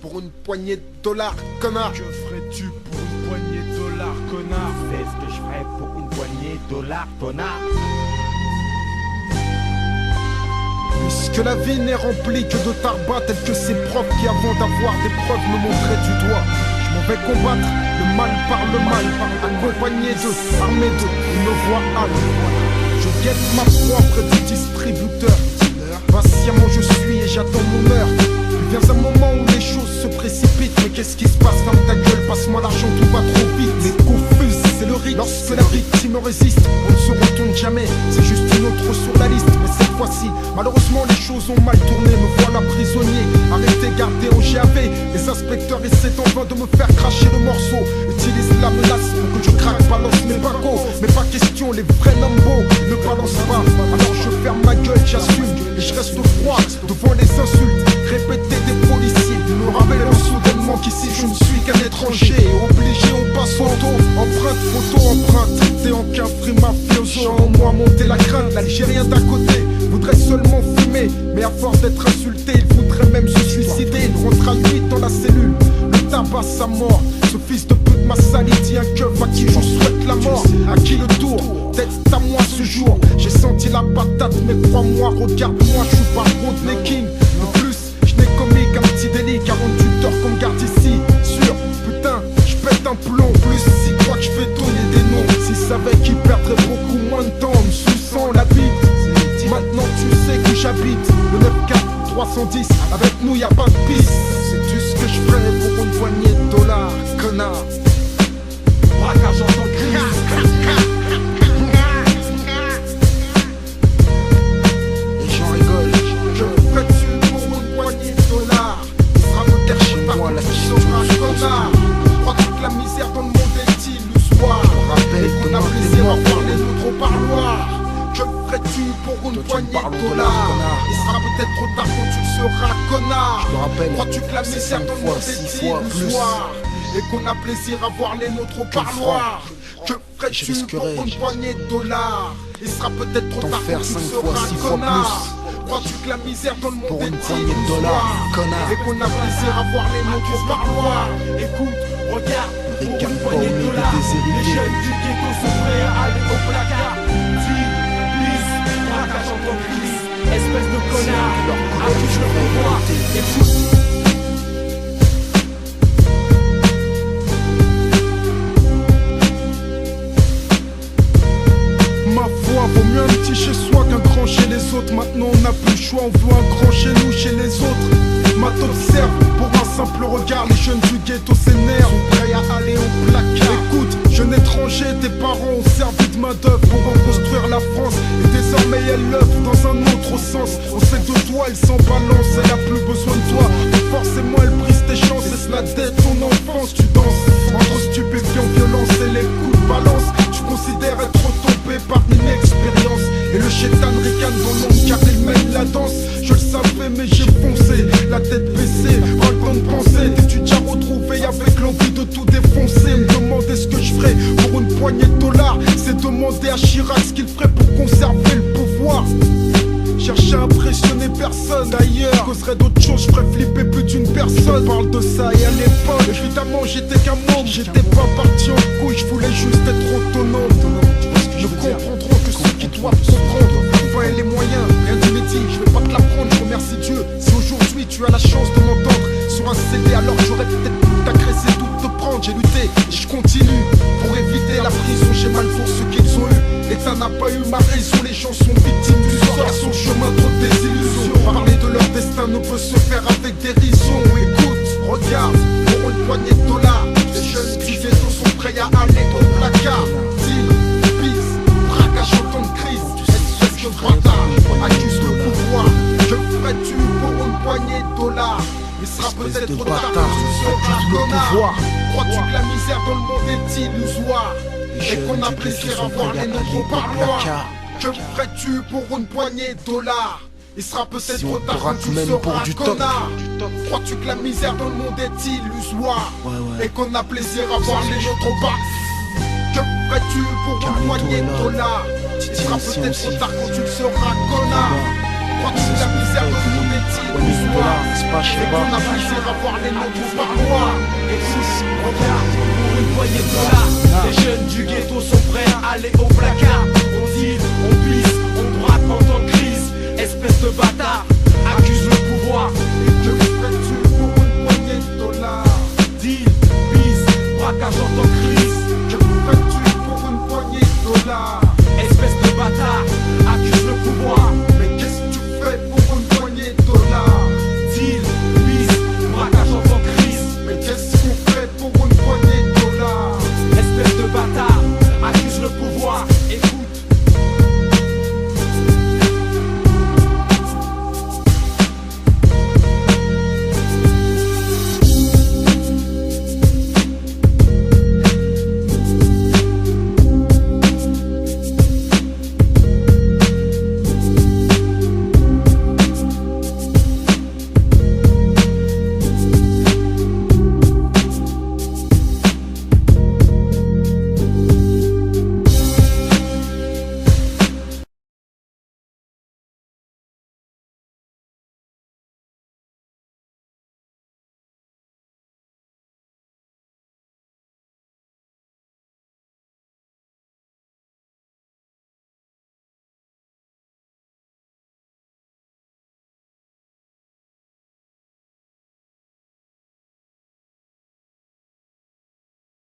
Pour une poignée de dollars, connard. Que ferais-tu pour une poignée de dollars, connard? C'est ce que je ferais pour une poignée de dollars, connard. Puisque la vie n'est remplie que de tarbat, tels que ces profs qui, avant d'avoir des preuves, me montraient du doigt. Je m'en vais combattre le mal par le mal, accompagné d'eux, armé d'eux, une voix hâle. Je guette ma proie près du distributeur. Patiemment je suis et j'attends mon heure. Il vient un moment où les choses se précipitent. Mais qu'est-ce qui se passe? Ferme ta gueule, passe-moi l'argent, tout va trop vite. Les confus, c'est le rythme. Lorsque la victime résiste, on ne se retourne jamais. C'est juste une autre sur la liste. Mais cette fois-ci, malheureusement les choses ont mal tourné. Me voilà prisonnier, arrêté, gardé au GAV. Les inspecteurs essaient en vain de me faire cracher le morceau. Utilisent la menace pour que je craque, balance mes bagos. Mais pas question, les vrais lambeaux ne balancent pas. Alors je ferme ma gueule, j'assume. Et je reste froid devant les insultes répétées des policiers. Me rappelant soudainement qu'ici je ne suis qu'un étranger. Obligé, on passe photo, empreinte, photo, empreinte. T'es en qu'un free mafioso. En moi monter la crainte, l'Algérien d'à côté voudrait seulement fumer. Mais à force d'être insulté, il voudrait même se suicider. Il rentre à 8 dans la cellule, le tabac sa mort. Ce fils de pute m'a sali, dit un keuf à qui je souhaite la mort. À qui le tour d'être à moi ce jour. J'ai senti la patate, mais crois-moi, regarde-moi, je suis pas Rodney King. De plus, je n'ai commis qu'un petit délit, 48 heures qu'on me garde ici. Sûr, putain, je pète un plomb. Plus si crois que je vais donner des noms. S'ils savaient qu'ils perdraient beaucoup moins de temps en me suçant la bite. Maintenant tu sais que j'habite le 94 310. Avec nous y a pas de piste. C'est tout ce que je ferais pour une poignée de dollars, connard. Braquage en tant que crise. Les gens rigolent. Je ferais-tu pour une poignée de dollars? Il sera me caché par moi la qui sera connard. Crois-tu que la misère dans le monde est illusoire? Et qu'on a plaisir à voir les nôtres au parloir. Que ferais-tu pour une poignée de dollars? Il sera peut-être trop tard quand tu seras connard. Crois-tu que la misère dans le monde est illusoire? Et qu'on a plaisir à voir les nôtres au parloir. Que ferais-tu pour une poignée de dollars? Il sera peut-être trop tard quand tu seras connard. Crois-tu que la misère dans le monde est illusoire? Et qu'on a plaisir à voir les nôtres au parloir. Écoute, regarde, pour une poignée de dollars, les jeunes du ghetto sont prêts à aller au placard. Braquage en tant que crise, espèce de connard, à qui je le renvoie. Écoute. Ma foi, vaut mieux un petit chez soi qu'un grand chez les autres. Maintenant on n'a plus le choix, on veut un grand chez nous, chez les autres. Ma t'observe, pour un simple regard, les jeunes du ghetto s'énervent, sont prêts à aller au placard. Écoute, jeune étranger, tes parents ont servi de main d'œuvre pour reconstruire la France. Et désormais elle l'œuvre dans un autre sens. On sait de toi, elle s'en balance, elle a plus besoin de toi. Donc forcément elle brise tes chances, et cela dès ton enfance. Tu danses entre stupéfiants, violence et les coups de balance. Tu considères être tombé par l'inexpérience. Et le chétan ricane dans l'ombre car il mène la danse. Je le savais mais j'ai foncé, la tête baissée, pas le temps de penser. T'es-tu déjà retrouvé avec l'envie de tout défoncer? Me demander ce que je ferais pour une poignée de dollars, c'est demander à Chirac ce qu'il ferait pour conserver le pouvoir. Chercher à impressionner personne d'ailleurs, causerait d'autres choses, je ferais flipper plus d'une personne. Parle de ça et à l'époque, évidemment j'étais qu'un môme. J'étais pas parti en couille, je voulais juste être autonome. Ne comprendront que ceux qui doivent comprendre. Enfin et les moyens, rien d'inédit, je vais pas te l'apprendre, je remercie Dieu. Si aujourd'hui tu as la chance de m'entendre sur un CD, alors j'aurais peut-être pu t'agresser, tout te prendre. J'ai lutté et je continue pour éviter la prison, j'ai mal pour ceux qu'ils ont eu. L'État n'a pas eu ma raison, les gens sont victimes du sort, à son chemin trop de désillusions. Parler de leur destin ne peut se faire avec dérision. Écoute, regarde, pour une poignée de dollars, les jeunes du ghetto sont prêts à aller au placard. Deal, bis, braquage en temps de crise, espèce de bâtard, accuse le pouvoir. Que ferais-tu pour une poignée de dollars? Il sera peut-être trop tard quand tu seras connard. Crois-tu que la misère dans le monde est illusoire? Et qu'on a plaisir à voir les nôtres au parloir. Que ferais-tu pour une poignée de dollars? Il sera peut-être trop tard quand tu seras connard. Crois-tu que la misère dans le monde est illusoire? Et qu'on a plaisir à voir les nôtres au parloir. Que ferais-tu pour une poignée de dollars? Il sera peut-être trop tard quand tu seras connard. Crois-tu que la misère dans le monde est illusoire? Et qu'on a plaisir à voir les noms tous par moi. Et si, regarde, pour une poignée de dollars, les jeunes du ghetto sont prêts à aller au placard. On deal, on pisse, on braque en temps de crise. Espèce de bâtard,